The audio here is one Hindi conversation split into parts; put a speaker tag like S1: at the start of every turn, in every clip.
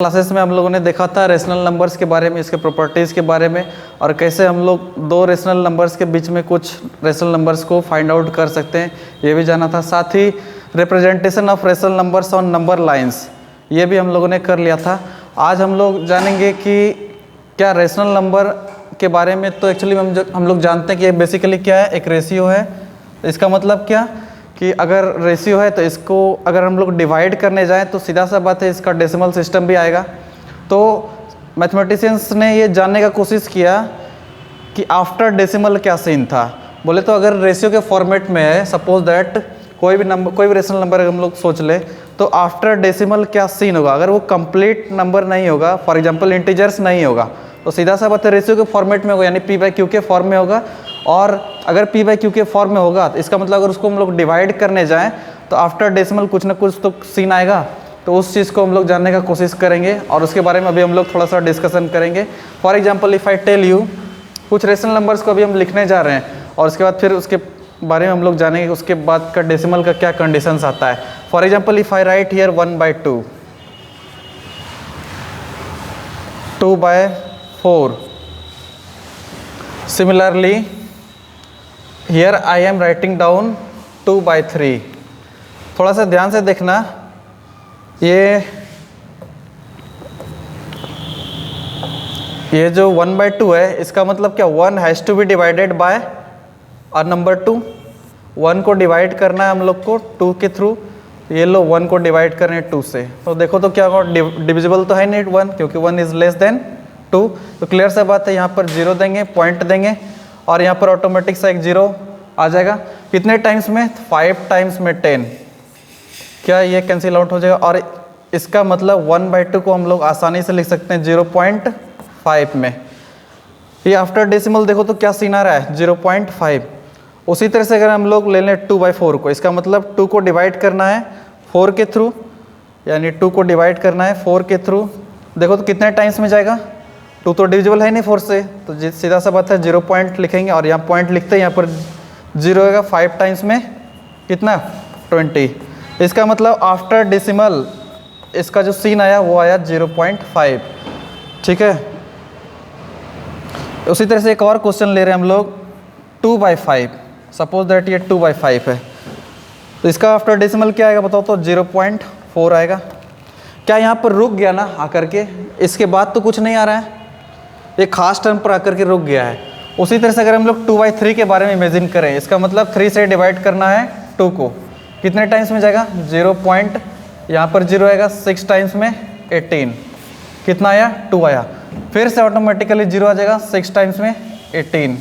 S1: क्लासेस में हम लोगों ने देखा था रेशनल नंबर्स के बारे में, इसके प्रॉपर्टीज़ के बारे में, और कैसे हम लोग दो रेशनल नंबर्स के बीच में कुछ रेशनल नंबर्स को फाइंड आउट कर सकते हैं, ये भी जाना था। साथ ही representation of rational numbers on number lines, ये भी हम लोगों ने कर लिया था। आज हम लोग जानेंगे कि क्या रेशनल नंबर के बारे में। तो एक्चुअली हम लोग जानते हैं कि बेसिकली क्या है, एक रेशियो है। इसका मतलब क्या कि अगर रेशियो है तो इसको अगर हम लोग डिवाइड करने जाएं तो सीधा सा बात है, इसका डेसिमल सिस्टम भी आएगा। तो मैथमेटिशियंस ने ये जानने का कोशिश किया कि आफ्टर डेसिमल क्या सीन था। बोले तो अगर रेशियो के फॉर्मेट में है, सपोज दैट कोई भी रेशनल नंबर हम लोग सोच ले, तो आफ्टर डेसिमल क्या सीन होगा। अगर वो कंप्लीट नंबर नहीं होगा, फॉर एग्जांपल इंटीजर्स नहीं होगा, तो सीधा सा बात है रेशियो के फॉर्मेट में होगा, यानी पी बाई क्यू के फॉर्म में होगा। और अगर पी बाई क्यू के फॉर्म में होगा तो इसका मतलब अगर उसको हम लोग डिवाइड करने जाएं तो आफ्टर डेसिमल कुछ ना कुछ तो सीन आएगा। तो उस चीज़ को हम लोग जानने का कोशिश करेंगे और उसके बारे में अभी हम लोग थोड़ा सा डिस्कशन करेंगे। For example if I tell you, कुछ रेशनल नंबर्स को अभी हम लिखने जा रहे हैं और उसके बाद फिर उसके बारे में हम लोग जानेंगे उसके बाद का डेसिमल का क्या कंडीशंस आता है। For example if I right here 1/2, 2/4, similarly here I am writing down 2/3। थोड़ा सा ध्यान से देखना, ये जो 1/2 है, इसका मतलब क्या, 1 has to be divided by और नंबर 2, 1 को डिवाइड करना है हम लोग को 2 के थ्रू। ये लो 1 को डिवाइड करें 2 से, तो देखो तो क्या होगा, डिविजिबल तो है नहीं 1, क्योंकि 1 इज़ लेस देन 2। तो क्लियर सा बात है, यहाँ पर 0 देंगे, पॉइंट देंगे और यहाँ पर ऑटोमेटिक सा एक 0 आ जाएगा। कितने टाइम्स में, 5 टाइम्स में 10, क्या ये कैंसिल आउट हो जाएगा। और इसका मतलब 1/2 को हम लोग आसानी से लिख सकते हैं 0.5 में। ये आफ्टर डेसिमल देखो तो क्या सीन आ रहा है, 0.5। उसी तरह से अगर हम लोग ले लें 2/4 को, इसका मतलब 2 को डिवाइड करना है 4 के थ्रू, यानी 2 को डिवाइड करना है 4 के थ्रू। देखो तो कितने टाइम्स में जाएगा, 2 तो डिविजिबल है नहीं 4 से, तो सीधा सा बात है 0 पॉइंट लिखेंगे और यहाँ पॉइंट लिखते हैं, यहाँ पर 0 होगा। 5 टाइम्स में कितना, 20। इसका मतलब आफ्टर डेसिमल इसका जो सीन आया वो आया 0.5। ठीक है। उसी तरह से एक और क्वेश्चन ले रहे हैं हम लोग, 2/5। सपोज दैट ये 2/5 है, तो इसका आफ्टर डेसिमल क्या आएगा बताओ तो, 0.4 आएगा। क्या यहाँ पर रुक गया ना आकर के, इसके बाद तो कुछ नहीं आ रहा है, एक खास टर्म पर आकर के रुक गया है। उसी तरह से अगर हम लोग 2/3 के बारे में इमेजिन करें, इसका मतलब 3 से डिवाइड करना है 2 को, कितने टाइम्स में जाएगा, 0 पॉइंट, यहाँ पर 0 आएगा, 6 टाइम्स में 18, कितना आया, 2 आया। फिर से ऑटोमेटिकली 0 आ जाएगा, 6 टाइम्स में 18,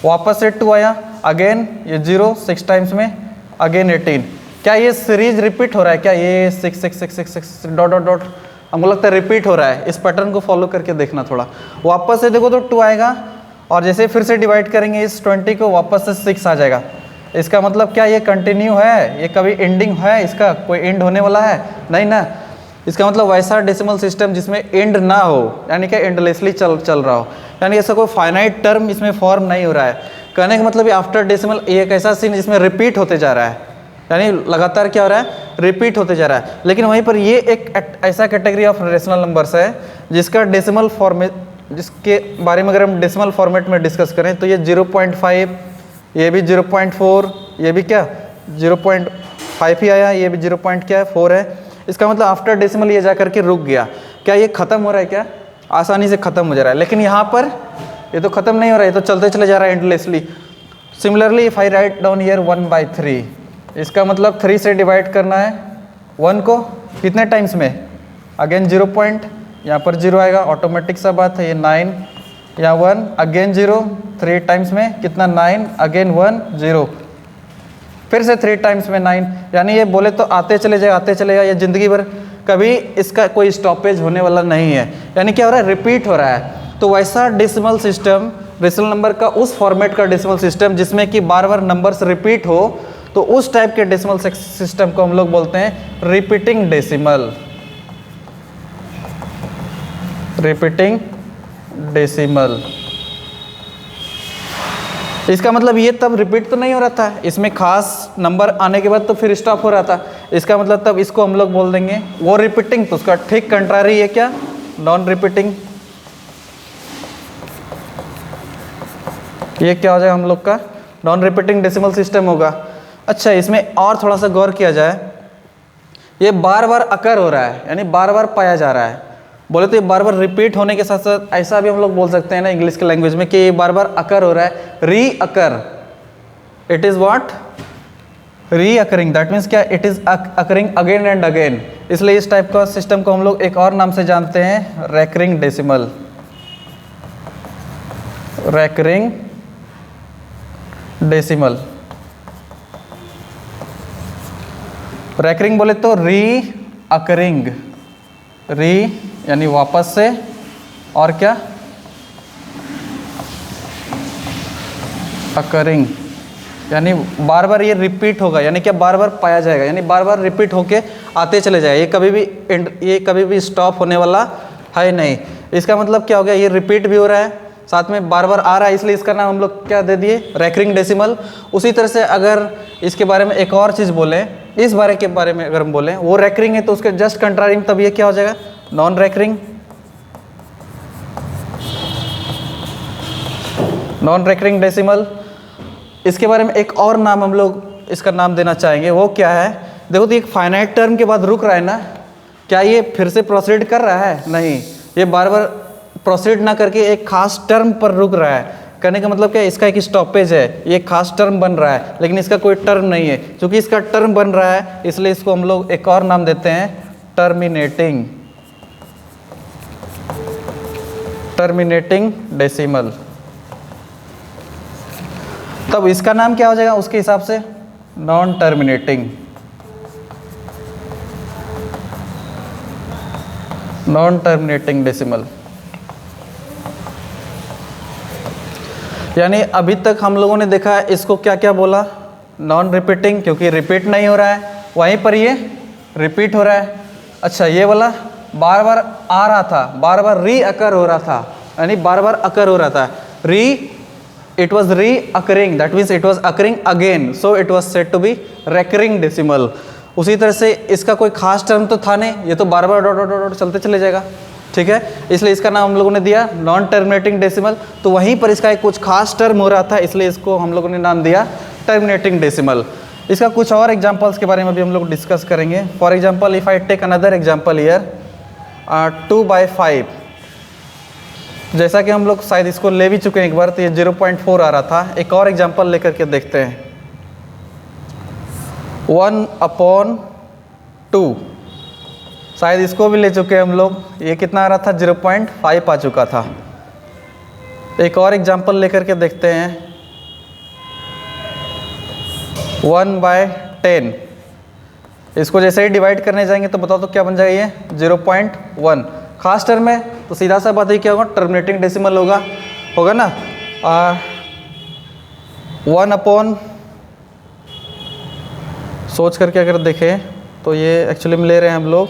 S1: वापस से 2 आया, अगेन ये 0, 6 टाइम्स में अगेन 18। क्या ये सीरीज रिपीट हो रहा है, क्या ये 6 6 6 6 6 डॉट डॉट डॉट, हमको लगता है रिपीट हो रहा है। इस पैटर्न को फॉलो करके देखना थोड़ा। वापस से देखो तो 2 आएगा और जैसे फिर से डिवाइड करेंगे इस 20 को, वापस से 6 आ जाएगा। इसका मतलब क्या ये कंटिन्यू है, ये कभी एंडिंग है, इसका कोई एंड होने वाला है नहीं ना। इसका मतलब वैसा डेसिमल सिस्टम जिसमें एंड ना हो, यानी कि एंडलेसली चल रहा हो, यानी ऐसा कोई फाइनाइट टर्म इसमें फॉर्म नहीं हो रहा है। कहने का मतलब आफ्टर डेसिमल ये एक ऐसा सीन जिसमें रिपीट होते जा रहा है, यानी लगातार क्या हो रहा है, रिपीट होते जा रहा है। लेकिन वहीं पर ये एक ऐसा कैटेगरी ऑफ रेशनल नंबर्स है जिसका डेसिमल फॉर्मेट, जिसके बारे में अगर हम डेसिमल फॉर्मेट में डिस्कस करें तो ये 0.5, ये भी 0.4, ये भी क्या 0.5 ही आया, ये भी 0.4 है। इसका मतलब आफ्टर डेसिमल ये जा करके रुक गया। क्या ये ख़त्म हो रहा है, क्या आसानी से ख़त्म हो जा रहा है। लेकिन यहाँ पर ये तो ख़त्म नहीं हो रहा है, ये तो चलते चले जा रहा है endlessly. Similarly if I write down here 1/3, इसका मतलब 3 से डिवाइड करना है 1 को, कितने टाइम्स में, अगेन 0 पॉइंट, यहाँ पर 0 आएगा, ऑटोमेटिक सा बात है, ये 9, यहाँ 1, अगेन 0, 3 टाइम्स में कितना, 9, अगेन 1, 0, फिर से 3 टाइम्स में 9। यानी ये बोले तो आते चले जाएगा, ये ज़िंदगी भर कभी इसका कोई स्टॉपेज होने वाला नहीं है, यानी क्या हो रहा है, रिपीट हो रहा है। तो वैसा डेसिमल सिस्टम, रेशनल नंबर का उस फॉर्मेट का डेसिमल सिस्टम जिसमें कि बार बार नंबर्स रिपीट हो, तो उस टाइप के डेसिमल सिस्टम को हम लोग बोलते हैं रिपीटिंग डेसिमल। रिपीटिंग डेसिमल, इसका मतलब ये तब रिपीट तो नहीं हो रहा था, इसमें खास नंबर आने के बाद तो फिर स्टॉप हो रहा था। इसका मतलब तब इसको हम लोग बोल देंगे वो रिपीटिंग, तो उसका ठीक कंट्रारी है क्या, नॉन रिपीटिंग। ये क्या हो जाएगा हम लोग का, नॉन रिपीटिंग डेसिमल सिस्टम होगा। अच्छा, इसमें और थोड़ा सा गौर किया जाए, ये बार बार अकर हो रहा है, यानी बार बार पाया जा रहा है। बोले तो ये बार बार रिपीट होने के साथ साथ ऐसा भी हम लोग बोल सकते हैं ना इंग्लिश के लैंग्वेज में कि ये बार बार अकर हो रहा है, री अकर। इट इज़ व्हाट, री अकरिंग, दैट मीन्स क्या, it is occurring again and again. इसलिए इस टाइप का सिस्टम को हम लोग एक और नाम से जानते हैं, recurring decimal. Recurring decimal, recurring बोले तो री अकरिंग, री यानी वापस से, और क्या, अकरिंग यानी बार बार ये रिपीट होगा, यानी क्या बार बार पाया जाएगा, यानी बार बार रिपीट होके आते चले जाएगा। ये कभी भी स्टॉप होने वाला है नहीं। इसका मतलब क्या हो गया, ये रिपीट भी हो रहा है, साथ में बार बार आ रहा है, इसलिए इसका नाम हम लोग क्या दे दिए, रैकरिंग डेसिमल। उसी तरह से अगर इसके बारे में एक और चीज़ बोलें, इस बारे के बारे में अगर हम बोलें, वो रैकरिंग है तो उसके जस्ट कंट्रारी में तब ये क्या हो जाएगा, non recurring. Non recurring decimal. इसके बारे में एक और नाम हम लोग इसका नाम देना चाहेंगे, वो क्या है, देखो तो एक फाइनाइट टर्म के बाद रुक रहा है ना, क्या ये फिर से प्रोसीड कर रहा है, नहीं, ये बार बार प्रोसीड ना करके एक खास टर्म पर रुक रहा है। कहने का मतलब क्या, इसका एक स्टॉपेज है, ये खास टर्म बन रहा है, लेकिन इसका कोई टर्म नहीं है। क्योंकि इसका टर्म बन रहा है इसलिए इसको हम लोग एक और नाम देते हैं, टर्मिनेटिंग, टर्मिनेटिंग डेसिमल। तब इसका नाम क्या हो जाएगा उसके हिसाब से, non terminating, non terminating decimal. यानी अभी तक हम लोगों ने देखा है इसको क्या क्या बोला, नॉन रिपीटिंग, क्योंकि रिपीट नहीं हो रहा है, वहीं पर ये रिपीट हो रहा है। अच्छा, ये वाला बार बार आ रहा था, बार बार री अकर हो रहा था, यानी बार बार अकर हो रहा था, re, it was reoccurring, that means it was occurring again, so it was said to be recurring decimal. उसी तरह से इसका कोई खास टर्म तो था नहीं, ये तो बार बार डॉट डॉट डॉट चलते चले जाएगा, ठीक है, इसलिए इसका नाम हम लोगों ने दिया नॉन टर्मिनेटिंग डेसिमल। तो वहीं पर इसका एक कुछ खास टर्म हो रहा था, इसलिए इसको हम लोगों ने नाम दिया टर्मिनेटिंग डेसिमल। इसका कुछ और एग्जांपल्स के बारे में भी हम लोग डिस्कस करेंगे। For example, if I take another example here, 2/5, जैसा कि हम लोग शायद इसको ले भी चुके हैं एक बार, तो ये 0.4 आ रहा था। एक और एग्जांपल लेकर के देखते हैं, 1/2, शायद इसको भी ले चुके हैं हम लोग, ये कितना आ रहा था, 0.5 आ चुका था। एक और एग्जांपल लेकर के देखते हैं, 1/10, इसको जैसे ही डिवाइड करने जाएंगे तो बताओ तो क्या बन जाएगा, ये 0.1 खास टर्म है, तो सीधा सा बात है क्या होगा, टर्मिनेटिंग डेसिमल होगा ना। 1/, सोच करके अगर देखें तो ये एक्चुअली में ले रहे हैं हम लोग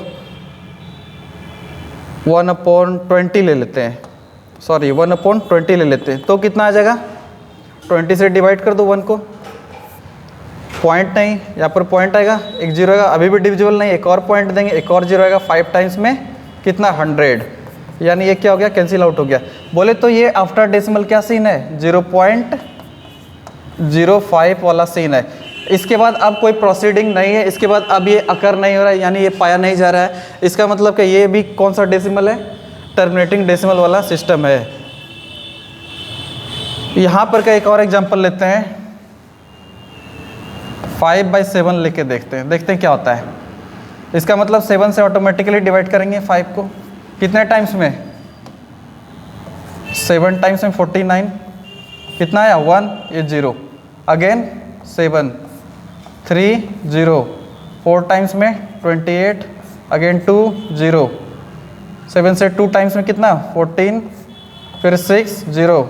S1: 1/20 ले लेते हैं, सॉरी 1/20 ले लेते हैं, तो कितना आ जाएगा, 20 से डिवाइड कर दो 1 को, पॉइंट नहीं, यहाँ पर पॉइंट आएगा, एक जीरो आएगा, अभी भी डिविजिबल नहीं, एक और पॉइंट देंगे, एक और जीरो आएगा, 5 टाइम्स में कितना, 100, यानी ये क्या हो गया, कैंसिल आउट हो गया। बोले तो ये आफ्टर डेसिमल क्या सीन है, 0.05 वाला सीन है। इसके बाद अब कोई प्रोसीडिंग नहीं है, इसके बाद अब ये अकर नहीं हो रहा है, यानी ये पाया नहीं जा रहा है। इसका मतलब कि ये भी कौन सा डेसिमल है, टर्मिनेटिंग डेसिमल वाला सिस्टम है। यहाँ पर का एक और एग्जांपल लेते हैं, 5/7 लेके देखते हैं क्या होता है। इसका मतलब 7 से ऑटोमेटिकली डिवाइड करेंगे 5 को, कितने टाइम्स में, 7 टाइम्स में 49, कितना आया 1, ये 0, अगेन 7, 3 0, 4 टाइम्स में 28, अगेन 2 0, 7 से 2 टाइम्स में कितना 14, फिर 6 0,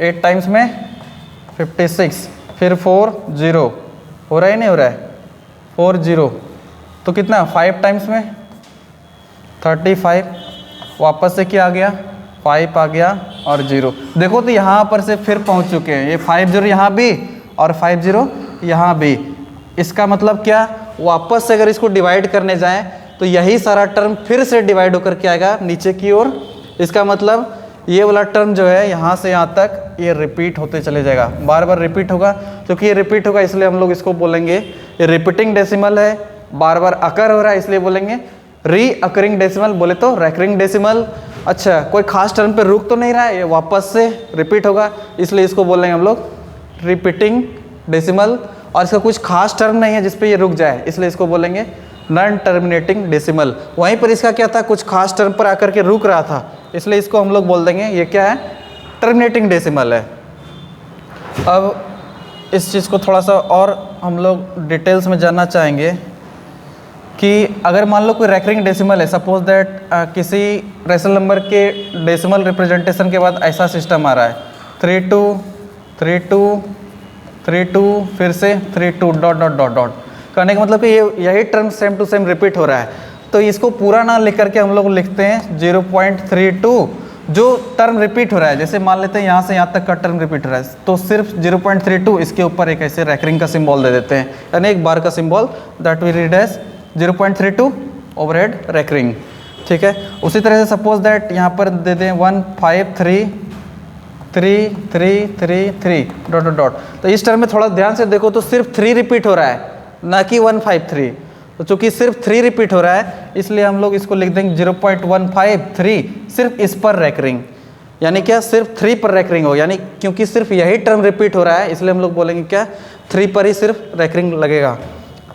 S1: 8 टाइम्स में 56, फिर 4 0, हो रहा है नहीं हो रहा है, 4 0, तो कितना 5 टाइम्स में 35, वापस से क्या आ गया, 5 आ गया और 0। देखो तो यहाँ पर से फिर पहुँच चुके हैं, ये 5 0 यहाँ भी और 5 0 यहाँ भी। इसका मतलब क्या, वापस से अगर इसको डिवाइड करने जाएं तो यही सारा टर्म फिर से डिवाइड होकर के आएगा नीचे की ओर। इसका मतलब ये वाला टर्म जो है यहाँ से यहाँ तक ये रिपीट होते चले जाएगा, बार बार रिपीट होगा। क्योंकि ये रिपीट होगा इसलिए हम लोग इसको बोलेंगे ये रिपीटिंग डेसिमल है, बार बार अकर हो रहा है इसलिए बोलेंगे री अकरिंग डेसिमल, बोले तो रैकरिंग डेसिमल। अच्छा, कोई खास टर्म पे रुक तो नहीं रहा है, ये वापस से रिपीट होगा इसलिए इसको बोलेंगे हम लोग रिपीटिंग डेसिमल। और इसका कुछ खास टर्म नहीं है जिसपे ये रुक जाए इसलिए इसको बोलेंगे नॉन टर्मिनेटिंग डेसिमल। वहीं पर इसका क्या था, कुछ खास टर्म पर आकर के रुक रहा था इसलिए इसको हम लोग बोल देंगे ये क्या है, टर्मिनेटिंग डेसिमल है। अब इस चीज़ को थोड़ा सा और हम लोग डिटेल्स में जानना चाहेंगे कि अगर मान लो कोई रैकरिंग डेसिमल है, सपोज दैट किसी रेशनल नंबर के डेसिमल रिप्रेजेंटेशन के बाद ऐसा सिस्टम आ रहा है 32 32 32 फिर से 32 डॉट डॉट डॉट डॉट, कहने का मतलब कि यही term same to same repeat हो रहा है। तो इसको पूरा ना लिख करके हम लोग लिखते हैं 0.32 जो टर्म रिपीट हो रहा है। जैसे मान लेते हैं यहाँ से यहाँ तक का टर्म रिपीट हो रहा है तो सिर्फ 0.32 इसके ऊपर एक ऐसे रैकरिंग का सिंबल दे देते हैं, यानी एक बार का symbol, that we read as 0.32 overhead recurring. ठीक है, उसी तरह से सपोज दैट यहाँ पर दे दें 1533333 डॉट डॉट डॉट। तो इस टर्म में थोड़ा ध्यान से देखो तो सिर्फ 3 रिपीट हो रहा है, ना कि 153। तो चूंकि सिर्फ 3 रिपीट हो रहा है इसलिए हम लोग इसको लिख देंगे 0.153 सिर्फ इस पर रैकरिंग, यानी क्या सिर्फ 3 पर रैकरिंग हो, यानी क्योंकि सिर्फ यही टर्म रिपीट हो रहा है इसलिए हम लोग बोलेंगे क्या 3 पर ही सिर्फ रैकरिंग लगेगा।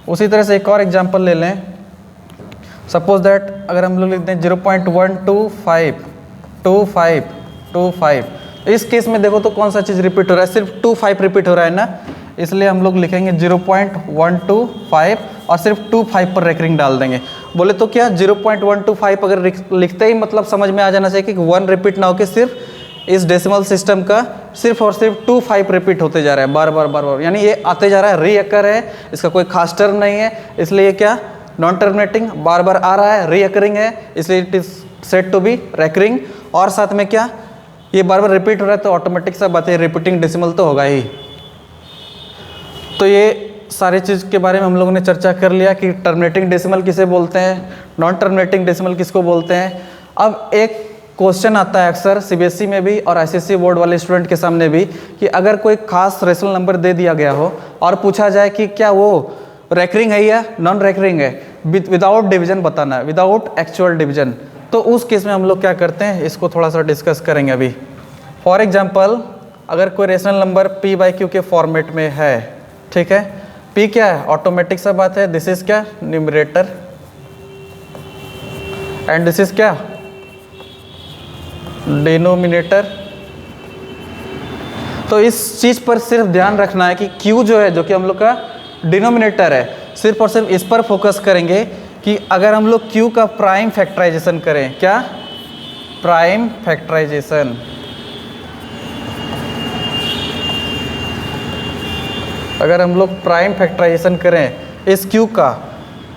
S1: उसी तरह से एक और एग्जांपल ले लें, सपोज दैट अगर हम लोग लिख दें 0.12525, इस केस में देखो तो कौन सा चीज़ रिपीट हो रहा है, सिर्फ 25 रिपीट हो रहा है ना, इसलिए हम लोग लिखेंगे 0.125 और सिर्फ 25 पर रैकरिंग डाल देंगे। बोले तो क्या 0.125 अगर लिखते ही मतलब समझ में आ जाना चाहिए कि 1 रिपीट ना होकर सिर्फ इस डेसिमल सिस्टम का सिर्फ और सिर्फ 25 रिपीट होते जा रहा है बार बार बार बार, यानी ये आते जा रहा है, रीअकर है, इसका कोई खास टर्म नहीं है इसलिए क्या नॉन टर्मिनेटिंग, बार बार आ रहा है, रीअकरिंग है इसलिए it is set to be recurring. और साथ में क्या ये बार बार रिपीट हो रहा है तो ऑटोमेटिक सा बात है रिपीटिंग डेसिमल तो होगा ही। तो ये सारी चीज़ के बारे में हम लोगों ने चर्चा कर लिया कि टर्मिनेटिंग डेसिमल किसे बोलते हैं, नॉन टर्मिनेटिंग डेसिमल किसको बोलते हैं। अब एक क्वेश्चन आता है अक्सर सीबीएसई में भी और आईसीएसई बोर्ड वाले स्टूडेंट के सामने भी कि अगर कोई खास रेशनल नंबर दे दिया गया हो और पूछा जाए कि क्या वो रैकरिंग है या नॉन रैकरिंग है, विदाउट डिवीजन बताना है, विदाउट एक्चुअल डिवीजन, तो उस केस में हम लोग क्या करते हैं इसको थोड़ा सा डिस्कस करेंगे अभी। फॉर एग्जाम्पल अगर कोई रेशनल नंबर p/q के फॉर्मेट में है, ठीक है, p क्या है, ऑटोमेटिक सा बात है, दिस इज क्या न्यूमरेटर एंड दिस इज क्या डिनोमिनेटर। तो इस चीज पर सिर्फ ध्यान रखना है कि q जो है, जो कि हम लोग का डिनोमिनेटर है, सिर्फ और सिर्फ इस पर फोकस करेंगे कि अगर हम लोग q का प्राइम फैक्टराइजेशन करें, क्या प्राइम फैक्टराइजेशन, अगर हम लोग प्राइम फैक्टराइजेशन करें इस q का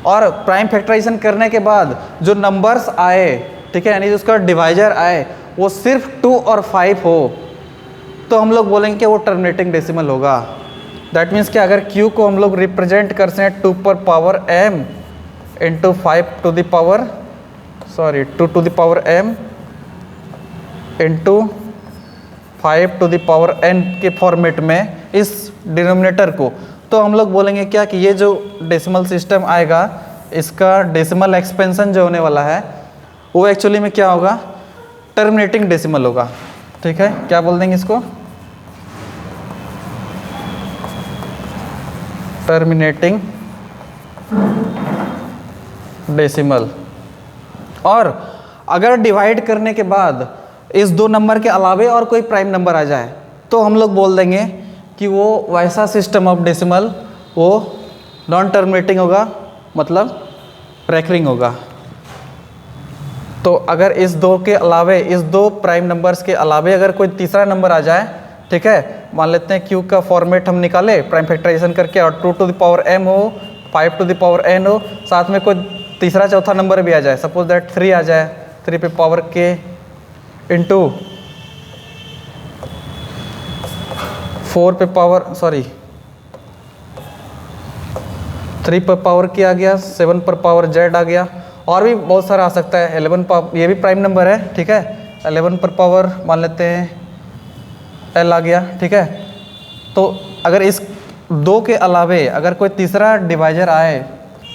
S1: और प्राइम फैक्टराइजेशन करने के बाद जो नंबर्स आए, ठीक है, यानी जो उसका डिवाइजर आए वो सिर्फ 2 और 5 हो तो हम लोग बोलेंगे कि वो टर्मिनेटिंग डेसिमल होगा। दैट मीन्स कि अगर q को हम लोग रिप्रेजेंट करते हैं 2 पर power m into 5 to the power 2 to the power m into 5 to the power n के फॉर्मेट में इस डिनोमिनेटर को, तो हम लोग बोलेंगे क्या कि ये जो डेसिमल सिस्टम आएगा इसका डेसिमल एक्सपेंशन जो होने वाला है वो एक्चुअली में क्या होगा, टर्मिनेटिंग डेसिमल होगा। ठीक है, क्या बोल देंगे इसको, टर्मिनेटिंग डेसिमल। और अगर डिवाइड करने के बाद इस 2 नंबर के अलावे और कोई प्राइम नंबर आ जाए तो हम लोग बोल देंगे कि वो वैसा सिस्टम ऑफ डेसिमल वो नॉन टर्मिनेटिंग होगा, मतलब रैकरिंग होगा। तो अगर इस 2 के अलावे, इस 2 प्राइम नंबर्स के अलावे अगर कोई तीसरा नंबर आ जाए, ठीक है, मान लेते हैं q का फॉर्मेट हम निकाले प्राइम फैक्टराइजेशन करके और 2 टू द पावर m हो, 5 टू द पावर n हो, साथ में कोई तीसरा चौथा नंबर भी आ जाए, सपोज दैट 3 आ जाए, 3 पे पावर k इंटू 4 पे पावर 3 पर पावर क्या आ गया, 7 पर पावर z आ गया, और भी बहुत सारा आ सकता है। 11 पावर, ये भी प्राइम नंबर है, ठीक है। 11 पर पावर मान लेते हैं l आ गया, ठीक है। तो अगर इस 2 के अलावे अगर कोई तीसरा डिवाइजर आए,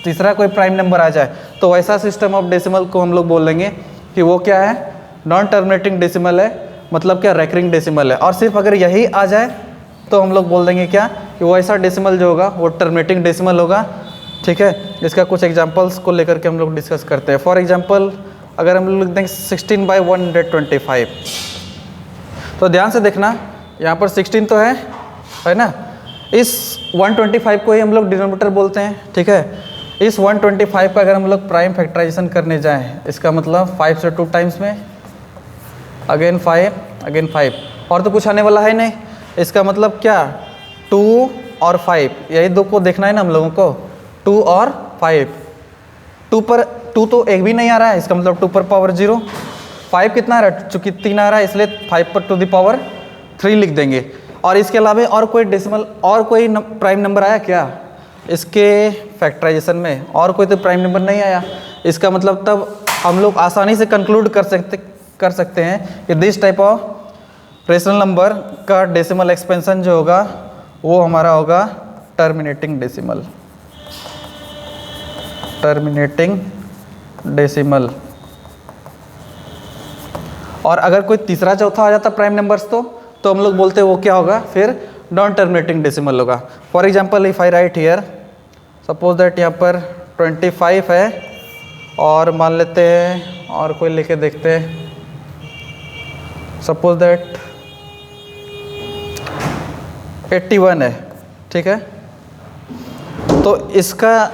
S1: तीसरा कोई प्राइम नंबर आ जाए, तो वैसा सिस्टम ऑफ डेसिमल को हम लोग बोल देंगे कि वो क्या है, नॉन टर्मिनेटिंग डेसिमल है, मतलब क्या, रेकरिंग डेसिमल है। और सिर्फ अगर यही आ जाए तो हम लोग बोल देंगे क्या, कि वो ऐसा डेसिमल जो होगा वो टर्मिनेटिंग डेसिमल होगा, ठीक है। इसका कुछ एग्जांपल्स को लेकर के हम लोग डिस्कस करते हैं। फॉर एग्जांपल अगर हम लोग लिख देंगे 16/125, तो ध्यान से देखना, यहाँ पर 16 तो है ना। इस 125 को ही हम लोग डिनोमिनेटर बोलते हैं, ठीक है। इस 125 का अगर हम लोग प्राइम फैक्टराइजेशन करने जाएँ, इसका मतलब 5 से 2 टाइम्स में, अगेन 5, और तो कुछ आने वाला है नहीं। इसका मतलब क्या, 2 और 5, यही 2 को देखना है ना हम लोगों को, 2 और 5। 2 तो एक भी नहीं आ रहा है, इसका मतलब 2 पर पावर 0। 5 कितना आ रहा है, चूँकि 3 आ रहा है, इसलिए 5 पर टू द पावर 3 लिख देंगे। और इसके अलावा और कोई डेसिमल, और कोई प्राइम नंबर आया क्या इसके फैक्टराइजेशन में, और कोई तो प्राइम नंबर नहीं आया। इसका मतलब तब हम लोग आसानी से कंक्लूड कर सकते हैं कि this type of rational number का डेसिमल एक्सपेंशन जो होगा वो हमारा होगा टर्मिनेटिंग डेसिमल। और अगर कोई तीसरा चौथा आ जाता प्राइम नंबर्स तो हम लोग बोलते हैं वो क्या होगा, फिर नॉन टर्मिनेटिंग डेसिमल होगा। For example if I right here, suppose that यहाँ पर 25 है, और मान लेते हैं और कोई लेके देखते हैं, सपोज दैट 81 है, ठीक है। तो इसका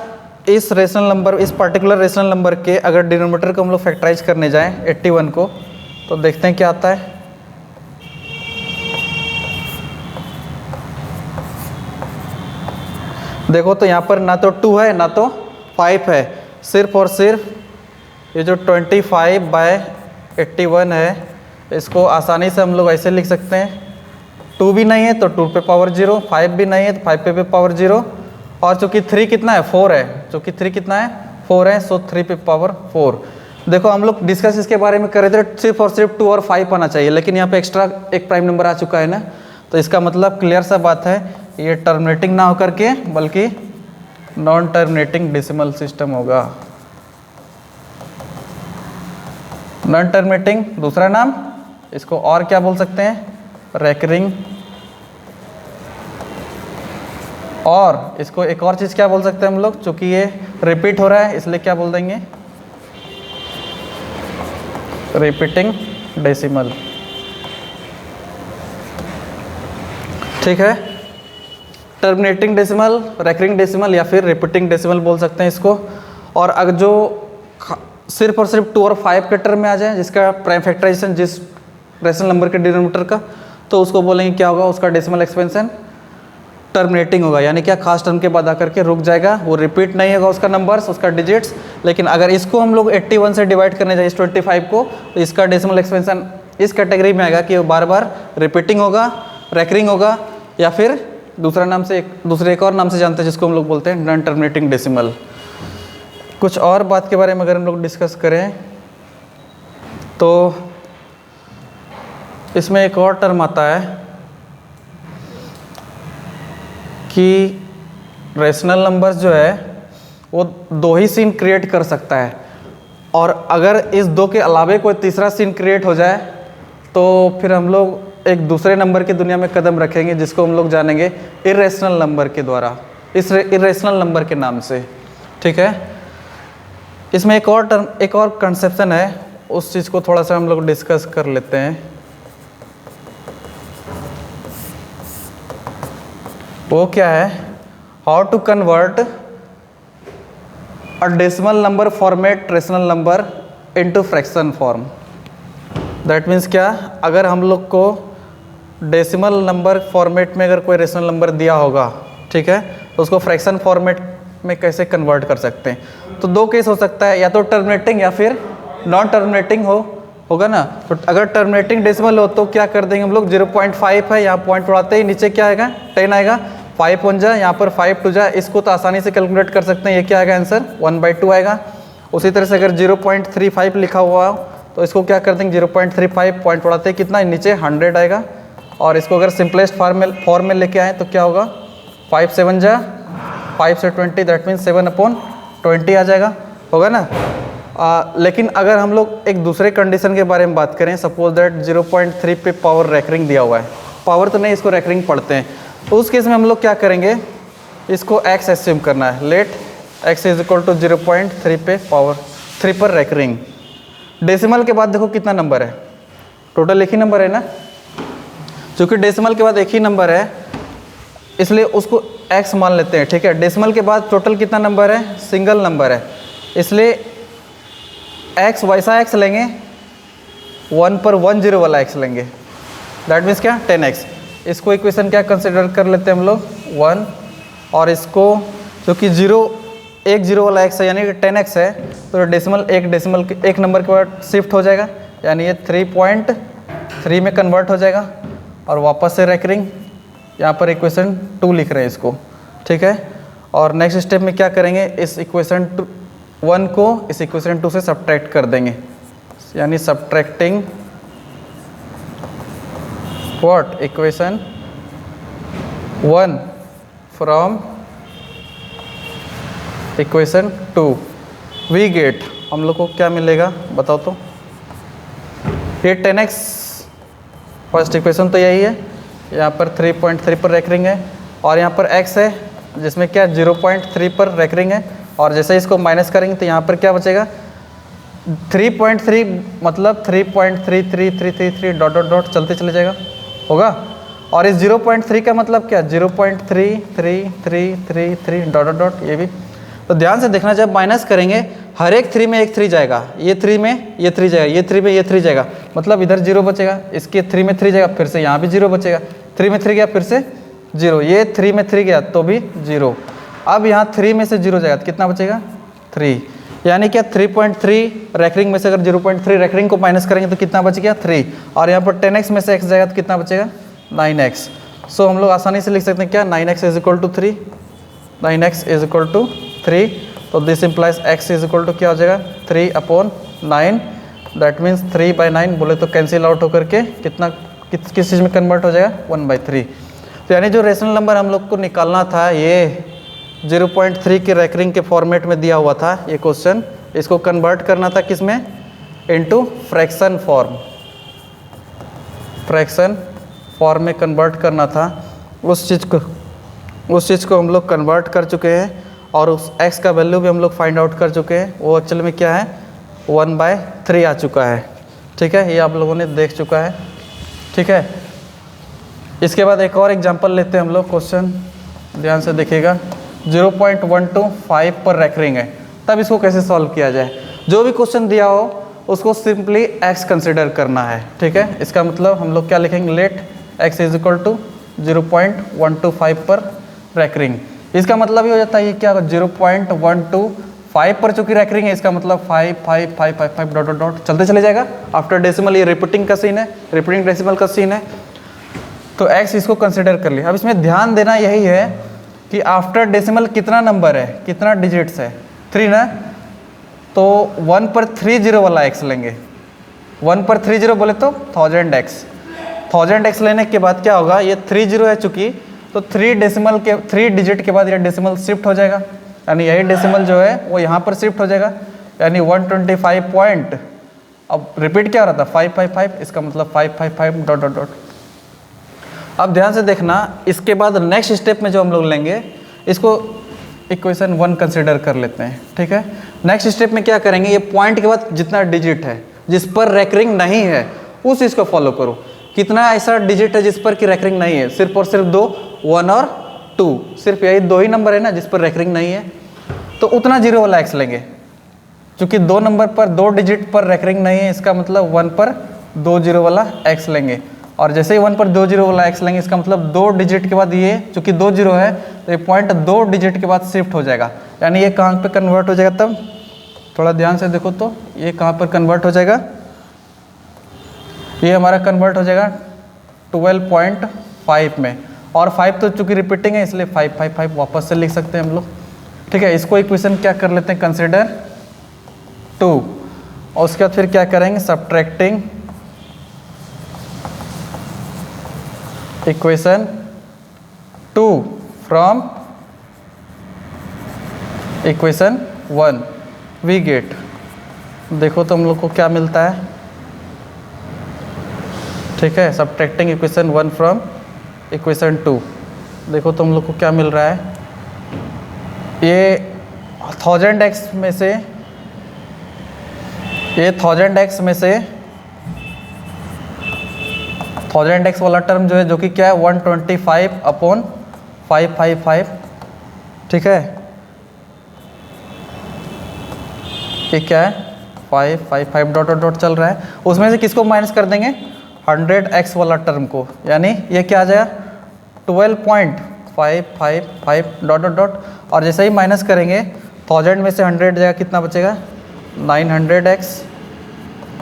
S1: इस रेशनल नंबर, इस पर्टिकुलर रेशनल नंबर के अगर डिनोमिनेटर को हम लोग फैक्टराइज करने जाएं 81 को, तो देखते हैं क्या आता है। देखो तो यहाँ पर ना तो 2 है ना तो 5 है, सिर्फ और सिर्फ ये जो 25/81 है, इसको आसानी से हम लोग ऐसे लिख सकते हैं, 2 भी नहीं है तो 2 पे पावर 0, 5 भी नहीं है तो 5 पे पावर 0, और चूँकि 3 कितना है, 4 है, चूँकि 3 कितना है, 4 है, सो 3 पे पावर 4। देखो हम लोग डिस्कस इसके बारे में कर रहे थे, सिर्फ और सिर्फ 2 और 5 आना चाहिए, लेकिन यहाँ पे एक्स्ट्रा एक प्राइम नंबर आ चुका है ना, तो इसका मतलब क्लियर सा बात है, ये टर्मिनेटिंग ना होकर के बल्कि नॉन टर्मिनेटिंग डेसिमल सिस्टम होगा। नॉन टर्मिनेटिंग दूसरा नाम, इसको और क्या बोल सकते हैं, रेकरिंग, और इसको एक और चीज़ क्या बोल सकते हैं हम लोग, चूँकि ये रिपीट हो रहा है इसलिए क्या बोल देंगे, रिपीटिंग डेसिमल, ठीक है। टर्मिनेटिंग डेसिमल, रेकरिंग डेसिमल या फिर रिपीटिंग डेसिमल बोल सकते हैं इसको। और अगर जो सिर्फ और सिर्फ 2 और 5 के टर्म में आ जाए, जिसका प्राइम फैक्टराइजेशन जिस रेशनल नंबर के डिनोमिनेटर का, तो उसको बोलेंगे क्या होगा, उसका डेसिमल एक्सपेंशन टर्मिनेटिंग होगा, यानी क्या खास टर्म के बाद आकर के रुक जाएगा, वो रिपीट नहीं होगा उसका नंबर्स, उसका डिजिट्स। लेकिन अगर इसको हम लोग 81 से डिवाइड करने जाए इस 25 को, तो इसका डेसिमल एक्सपेंशन इस कैटेगरी में आएगा कि वो बार बार रिपीटिंग होगा, रेकरिंग होगा, या फिर दूसरा नाम से दूसरे एक और नाम से जानते हैं जिसको हम लोग बोलते हैं नॉन टर्मिनेटिंग डेसिमल। कुछ और बात के बारे में अगर हम लोग डिस्कस करें तो इसमें एक और टर्म आता है कि रेशनल नंबर्स जो है वो 2 ही सीन क्रिएट कर सकता है, और अगर इस 2 के अलावे कोई तीसरा सीन क्रिएट हो जाए तो फिर हम लोग एक दूसरे नंबर की दुनिया में कदम रखेंगे, जिसको हम लोग जानेंगे इरेशनल नंबर के द्वारा, इस इरेशनल नंबर के नाम से, ठीक है। इसमें एक और टर्म, एक और कंसेप्शन है, उस चीज़ को थोड़ा सा हम लोग डिस्कस कर लेते हैं। वो क्या है, how to convert a decimal number format rational number into fraction form. That means क्या, अगर हम लोग को डेसिमल नंबर फॉर्मेट में अगर कोई रेशनल नंबर दिया होगा, ठीक है, तो उसको फ्रैक्शन फॉर्मेट में कैसे कन्वर्ट कर सकते हैं। तो 2 केस हो सकता है, या तो टर्मिनेटिंग या फिर नॉन टर्मिनेटिंग होगा ना। तो अगर टर्मिनेटिंग डेसिमल हो तो क्या कर देंगे हम लोग, 0.5 है, यहाँ पॉइंट उड़ाते ही नीचे क्या आएगा, 10 आएगा, 5 1 जा, यहाँ पर 5 2 जा, इसको तो आसानी से कैलकुलेट कर सकते हैं। ये क्या आएगा आंसर 1/2 आएगा। उसी तरह से अगर 0.35 लिखा हुआ हो तो इसको क्या कर देंगे 0.35 पॉइंट बढ़ाते कितना नीचे 100 आएगा। और इसको अगर सिंपलेस्ट फॉर्म में लेके आए तो क्या होगा 5 7 जा 5 से 20, दैट मीन्स 7/20 आ जाएगा, होगा ना। लेकिन अगर हम लोग एक दूसरे कंडीशन के बारे में बात करें, सपोज दैट 0.3 पे पावर रैकरिंग दिया हुआ है, पावर तो नहीं, इसको रैकरिंग पढ़ते हैं, तो उस केस में हम लोग क्या करेंगे, इसको x एस्यूम करना है। Let x is equal to 0.3 पे पावर 3 पर रैकरिंग। डेसिमल के बाद देखो कितना नंबर है, टोटल एक ही नंबर है ना, चूँकि डेसिमल के बाद एक ही नंबर है इसलिए उसको x मान लेते हैं, ठीक है। डेसिमल के बाद टोटल कितना नंबर है, सिंगल नंबर है, इसलिए x वैसा x लेंगे, 1 पर 10 वाला x लेंगे, दैट मीन्स क्या 10x। इसको इक्वेशन क्या कंसिडर कर लेते हैं हम लोग 1, और इसको जो कि 0 वाला x है यानी कि 10x है, तो डेसिमल एक नंबर के बाद शिफ्ट हो जाएगा, यानी ये 3.3 में कन्वर्ट हो जाएगा। और वापस से रैकरिंग, यहाँ पर इक्वेशन 2 लिख रहे हैं इसको, ठीक है। और नेक्स्ट स्टेप में क्या करेंगे, इस इक्वेशन 1 को इस इक्वेशन 2 से सब्ट्रैक्ट कर देंगे, यानी subtracting what equation 1 from equation 2 we get, हम लोग को क्या मिलेगा बताओ तो। ये 10x फर्स्ट इक्वेशन तो यही है, यहाँ पर 3.3 पर रैकरिंग है, और यहाँ पर x है जिसमें क्या 0.3 पर रैकरिंग है, और जैसे इसको माइनस करेंगे तो यहाँ पर क्या बचेगा 3.3, मतलब 3.3333 डॉट डॉट डॉट चलते चले जाएगा, होगा। और इस 0.3 का मतलब क्या 0.3333 डॉट डॉट डॉट, ये भी तो ध्यान से देखना, जब माइनस करेंगे हर एक 3 में एक 3 जाएगा, ये 3 में ये 3 जाएगा, ये 3 में ये 3 जाएगा, मतलब इधर 0 बचेगा, इसके 3 में 3 जाएगा, फिर से यहाँ भी 0 बचेगा, 3 में 3 गया फिर से 0, ये 3 में 3 गया तो भी 0। अब यहाँ 3 में से 0 जाएगा तो कितना बचेगा 3, यानी क्या 3.3 रैकरिंग में से अगर 0.3 रैकरिंग को माइनस करेंगे तो कितना बच गया 3, और यहाँ पर 10x में से x जाएगा तो कितना बचेगा 9x। सो हम लोग आसानी से लिख सकते हैं क्या 9x is equal to 3, 9x is equal to 3, तो this implies x is equal to क्या हो जाएगा 3/9, दैट मीन्स 3/9 बोले तो कैंसिल आउट होकर के कितना किस चीज़ में कन्वर्ट हो जाएगा 1/3। तो यानी जो रेशनल नंबर हम लोग को निकालना था ये 0.3 के रैकरिंग के फॉर्मेट में दिया हुआ था ये क्वेश्चन, इसको कन्वर्ट करना था किस में, into fraction form, fraction form में कन्वर्ट करना था। उस चीज़ को हम लोग कन्वर्ट कर चुके हैं, और उस x का वैल्यू भी हम लोग फाइंड आउट कर चुके हैं, वो एक्चुअल में क्या है 1/3 आ चुका है, ठीक है। ये आप लोगों ने देख चुका है, ठीक है। इसके बाद एक और एग्जांपल लेते हैं हम लोग, क्वेश्चन ध्यान से देखिएगा। 0.125 पर रैकरिंग है, तब इसको कैसे सॉल्व किया जाए। जो भी क्वेश्चन दिया हो उसको सिंपली x कंसिडर करना है, ठीक है। इसका मतलब हम लोग क्या लिखेंगे, let x is equal to 0.125 पर रैकरिंग। इसका मतलब ये हो जाता है ये क्या 0.125 पर चूंकि रैकरिंग है, इसका मतलब 5 5 5 5 5 डॉट डॉट डॉट चलते चले जाएगा आफ्टर डेसिमल। ये रिपीटिंग का सीन है, रिपीटिंग डेसिमल का सीन है, तो x इसको कंसिडर कर लिया। अब इसमें ध्यान देना यही है कि आफ्टर डेसिमल कितना नंबर है, कितना डिजिट्स है 3 ना, तो 1 पर 30 वाला x लेंगे, 1 पर 30 बोले तो 1000x लेने के बाद क्या होगा, ये 30 है चूंकि, तो 3 डिजिट के बाद ये डेसिमल शिफ्ट हो जाएगा, यानी यही डेसिमल जो है वो यहाँ पर शिफ्ट हो जाएगा, यानी 125 पॉइंट। अब रिपीट क्या हो रहा था 555, इसका मतलब 555 डॉट डॉट डॉट। अब ध्यान से देखना, इसके बाद नेक्स्ट स्टेप में जो हम लोग लेंगे इसको इक्वेशन 1 कंसिडर कर लेते हैं, ठीक है। नेक्स्ट स्टेप में क्या करेंगे, ये पॉइंट के बाद जितना डिजिट है जिस पर रैकरिंग नहीं है उस चीज़ को फॉलो करो। कितना ऐसा डिजिट है जिस पर कि रैकरिंग नहीं है, सिर्फ और सिर्फ 2, 1 और 2, सिर्फ यही 2 ही नंबर है ना जिस पर रैकरिंग नहीं है, तो उतना 0 वाला x लेंगे। क्योंकि 2 नंबर पर 2 डिजिट पर रैकरिंग नहीं है, इसका मतलब 1 पर 2 0 वाला x लेंगे, और जैसे ही 1 पर 2 0 वाला x लेंगे इसका मतलब 2 डिजिट के बाद ये चूंकि 2 0 है तो ये पॉइंट 2 डिजिट के बाद शिफ्ट हो जाएगा, यानी ये कहाँ पे कन्वर्ट हो जाएगा, तब थोड़ा ध्यान से देखो तो ये कहाँ पर कन्वर्ट हो जाएगा, ये हमारा कन्वर्ट हो जाएगा 12.5 में, और 5 तो चूंकि रिपीटिंग है इसलिए 5 5 5 वापस से लिख सकते हैं हम लोग। ठीक है, इसको इक्वेशन क्या कर लेते हैं, कंसिडर 2, और उसके बाद फिर क्या करेंगे, subtracting equation 2 from equation 1 we get, देखो तो हम लोग को क्या मिलता है। ठीक है, सब्ट्रैक्टिंग इक्वेशन 1 फ्रॉम इक्वेशन 2, देखो तो हम लोग को क्या मिल रहा है, ये 1000x में से, ये 1000x में से 1000x वाला टर्म जो है, जो कि क्या है 125/555, ठीक है, ये क्या है 555 डॉट डॉट चल रहा है, उसमें से किसको माइनस कर देंगे, 100x वाला टर्म को, यानी ये क्या आ जाएगा 12.555 डॉट डॉट डॉट, और जैसे ही माइनस करेंगे 1000 में से 100 जाएगा, कितना बचेगा 900x,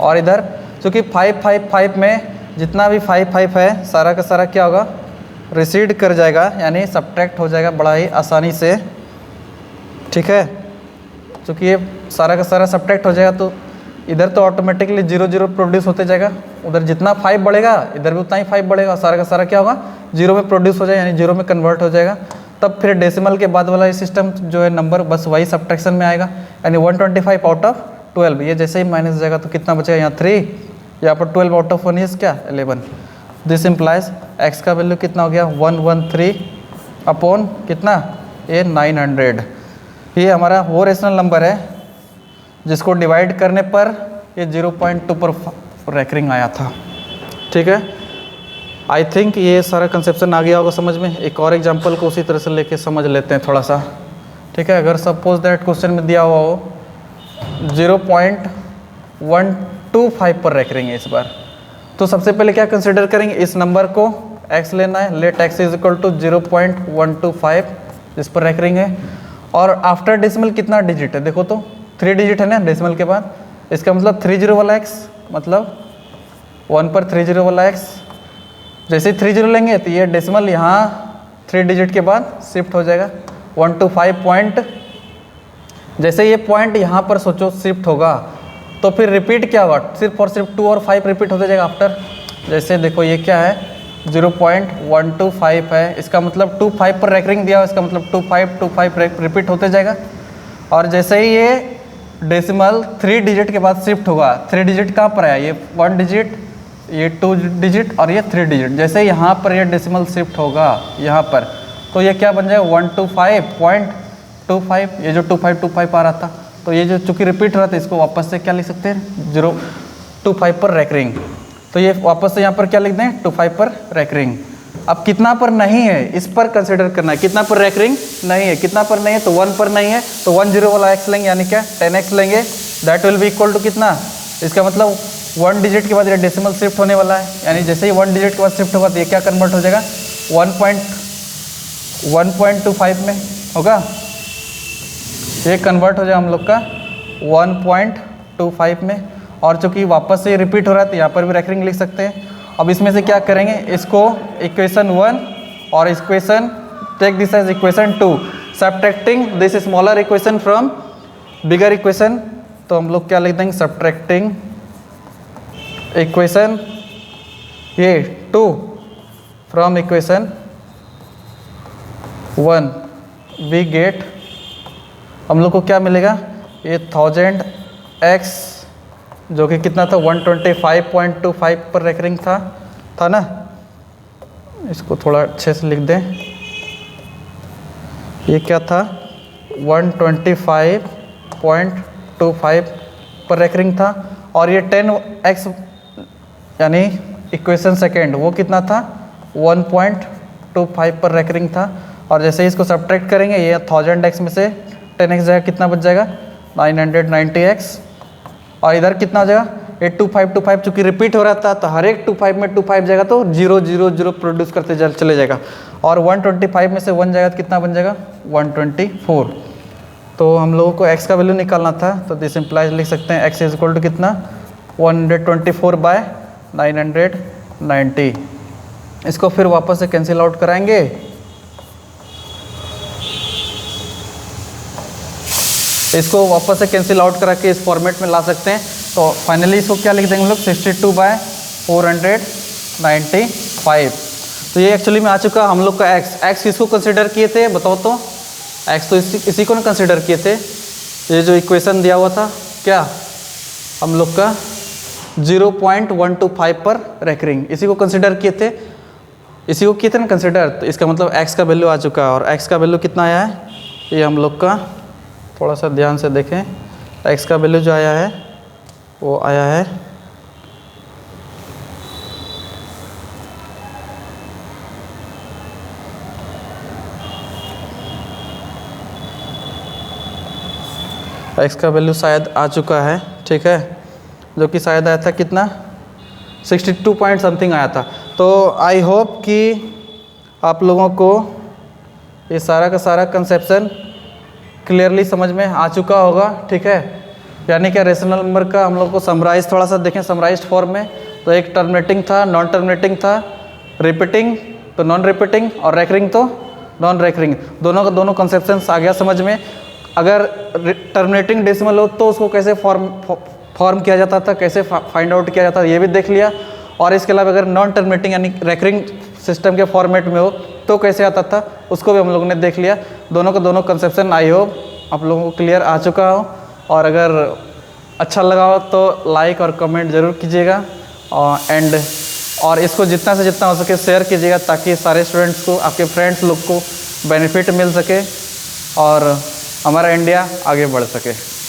S1: और इधर चूँकि 555 में जितना भी 55 है सारा का सारा क्या होगा, रिसीड कर जाएगा, यानी सब्ट्रैक्ट हो जाएगा बड़ा ही आसानी से। ठीक है, चूँकि ये सारा का सारा सब्ट्रैक्ट हो जाएगा तो इधर तो ऑटोमेटिकली 0 0 प्रोड्यूस होते जाएगा, उधर जितना 5 बढ़ेगा इधर भी उतना ही 5 बढ़ेगा, सारा का सारा क्या होगा 0 में प्रोड्यूस हो जाएगा, यानी 0 में कन्वर्ट हो जाएगा। तब फिर डेसिमल के बाद वाला ये सिस्टम जो है नंबर बस वही सब्ट्रैक्शन में आएगा, यानी 125 आउट ऑफ 12, ये जैसे ही माइनस हो जाएगा तो कितना बचेगा यहाँ 3, यहाँ पर 12 आउट ऑफ 1 इज क्या 11। दिस इम्प्लाइज x का वैल्यू कितना हो गया 113 अपॉन कितना ये 900, ये हमारा वो रेशनल नंबर है जिसको डिवाइड करने पर ये 0.2 पर रैकरिंग आया था। ठीक है, आई थिंक ये सारा कंसेप्शन आ गया होगा समझ में। एक और एग्जांपल को उसी तरह से लेके समझ लेते हैं थोड़ा सा। ठीक है, अगर सपोज दैट क्वेश्चन में दिया हुआ हो 0.125 पर रैकरिंग है इस बार, तो सबसे पहले क्या कंसिडर करेंगे, इस नंबर को x लेना है, let x is equal to 0.125 इस पर रैकरिंग है, और आफ्टर डेसिमल कितना डिजिट है, देखो तो 3 डिजिट है ना डेसिमल के बाद, इसका मतलब 30 वाला x, मतलब 1 पर 30 वाला x, जैसे ही 30 लेंगे तो ये डेसिमल यहाँ 3 डिजिट के बाद शिफ्ट हो जाएगा 125 पॉइंट, जैसे ये पॉइंट यहाँ पर सोचो शिफ्ट होगा तो फिर रिपीट क्या होगा, सिर्फ और सिर्फ 2 और 5 रिपीट होते जाएगा आफ्टर। जैसे देखो ये क्या है 0.125 है, इसका मतलब 25 पर रैकरिंग दिया हो, इसका मतलब 25 रिपीट होते जाएगा, और जैसे ही ये डेसिमल 3 डिजिट के बाद शिफ्ट होगा, 3 डिजिट कहाँ पर है, ये 1 डिजिट, ये 2 डिजिट और ये 3 डिजिट, जैसे यहाँ पर ये डेसिमल शिफ्ट होगा यहाँ पर, तो ये क्या बन जाएगा 125.25, ये जो 2525 आ रहा था, तो ये जो चूँकि रिपीट हो रहा था इसको वापस से क्या लिख सकते हैं 0.25 पर रैकरिंग, तो ये वापस से यहाँ पर क्या लिख दें 25 पर रैकरिंग। अब कितना पर नहीं है इस पर कंसिडर करना है, कितना पर रैकरिंग नहीं है, कितना पर नहीं है तो 1 पर नहीं है, तो 10 वाला x लेंगे, यानी क्या 10x लेंगे, that will be equal to कितना, इसका मतलब 1 डिजिट के बाद ये डेसिमल शिफ्ट होने वाला है, यानी जैसे ही 1 डिजिट के बाद शिफ्ट होगा तो ये क्या कन्वर्ट हो जाएगा 1.25 में होगा, ये कन्वर्ट हो जाएगा हम लोग का 1.25 में, और चूँकि वापस से रिपीट हो रहा है तो यहाँ पर भी रैकरिंग लिख सकते हैं। अब इसमें से क्या करेंगे, इसको इक्वेशन 1 और equation take this as equation 2, subtracting this smaller equation from bigger equation, तो हम लोग क्या लिख देंगे सब्ट्रैक्टिंग इक्वेशन ये 2 फ्रॉम इक्वेशन 1 वी गेट, हम लोग को क्या मिलेगा, ये 1000x जो कि कितना था 125.25 पर रैकरिंग था ना, इसको थोड़ा अच्छे से लिख दें, ये क्या था 125.25 पर रैकरिंग था, और ये 10x यानी इक्वेशन सेकेंड वो कितना था 1.25 पर रैकरिंग था, और जैसे ही इसको सब्ट्रैक्ट करेंगे ये 1000x में से 10x जाएगा, कितना बच जाएगा 990x, और इधर कितना हो जाएगा ये 2525 चूँकि रिपीट हो रहा था तो हर एक 25 में 25 जाएगा तो 0 0 0 प्रोड्यूस करते चले जाएगा, और 125 में से 1 जाएगा तो कितना बन जाएगा 124, तो हम लोगों को x का वैल्यू निकालना था, तो दिस इम्प्लाइज लिख सकते हैं x इज इक्वल टू कितना 124/990, इसको फिर वापस से कैंसिल आउट कराएंगे। इसको वापस से कैंसिल आउट करा के इस फॉर्मेट में ला सकते हैं। तो फाइनली इसको क्या लिख देंगे हम लोग 62/495। तो ये एक्चुअली में आ चुका हम लोग का एक्स किसको कंसिडर किए थे बताओ तो? एक्स तो इसी को ना कंसिडर किए थे। ये जो इक्वेशन दिया हुआ था क्या हम लोग का 0.125 पर रेकरिंग, इसी को कंसिडर किए थे, इसी को किए थे ना कंसिडर। तो इसका मतलब एक्स का वैल्यू आ चुका है। और एक्स का वैल्यू कितना आया है ये हम लोग का थोड़ा सा ध्यान से देखें। एक्स का वैल्यू जो आया है वो आया है एक्स का वैल्यू शायद आ चुका है, ठीक है, जो कि शायद आया था कितना 62 पॉइंट समथिंग आया था। तो आई होप कि आप लोगों को ये सारा का सारा कंसेप्शन क्लियरली समझ में आ चुका होगा, ठीक है। यानी कि रेशनल नंबर का हम लोग को समराइज थोड़ा सा देखें समराइज्ड फॉर्म में। तो एक टर्मिनेटिंग था, नॉन टर्मिनेटिंग था, रिपीटिंग तो नॉन रिपीटिंग, और रेकरिंग तो नॉन रेकरिंग। दोनों का दोनों कंसेप्शंस आ गया समझ में। अगर टर्मिनेटिंग डेसिमल हो तो उसको कैसे फॉर्म किया जाता था, कैसे फाइंड आउट किया जाता था, ये भी देख लिया। और इसके अलावा अगर नॉन टर्मिनेटिंग यानी रेकरिंग सिस्टम के फॉर्मेट में हो तो कैसे आता था, उसको भी हम लोगों ने देख लिया। दोनों का दोनों कंसेप्शन आई होप आप लोगों को क्लियर आ चुका हो। और अगर अच्छा लगा हो तो लाइक और कमेंट ज़रूर कीजिएगा। और इसको जितना से जितना हो सके शेयर कीजिएगा, ताकि सारे स्टूडेंट्स को, आपके फ्रेंड्स लोग को बेनिफिट मिल सके और हमारा इंडिया आगे बढ़ सके।